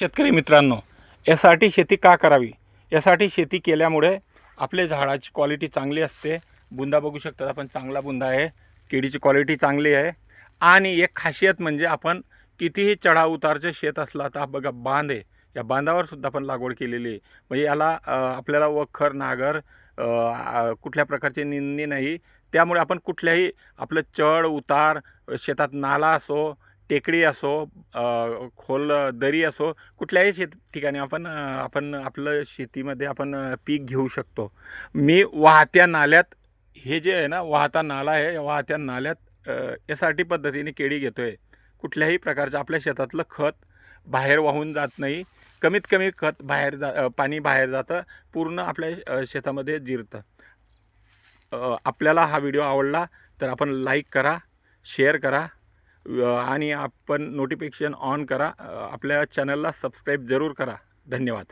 शेतकरी मित्रांनो, यासाठी शेती का करावी? यासाठी शेती केल्यामुळे आपले झाडाची क्वालिटी चांगली असते. बुंदा बघू शकता आपण, चांगला बुंदा आहे. केळीची क्वालिटी चांगली आहे. आणि एक खासियत म्हणजे आपण कितीही चढाव उतारचे शेत असला तर बघा बांध आहे, या बांधावर सुद्धा आपण लागवड केलेली आहे. म्हणजे याला आपल्याला वखर नागर कुठल्या प्रकारचे निंदणी नाही. त्यामुळे आपण कुठल्याही आपलं चढ उतार, शेतात नाला असो, टेकडी असो, खोल दरी असो, कुठल्याही ठिकाणी आपण आपलं शेतीमध्ये आपण पीक घेऊ शकतो. मी वाहत्या नाल्यात, हे जे आहे ना वाहता नाला आहे, या वाहत्या नाल्यात यासाठी पद्धतीने केळी घेतो आहे. कुठल्याही प्रकारचं आपल्या शेतातलं खत बाहेर वाहून जात नाही. कमीत कमी खत पाणी बाहेर जातं, पूर्ण आपल्या शेतामध्ये जिरतं. आपल्याला हा व्हिडिओ आवडला तर आपण लाईक करा, शेअर करा आणि आपण नोटिफिकेशन ऑन करा. आपल्या चॅनलला सबस्क्राईब जरूर करा. धन्यवाद.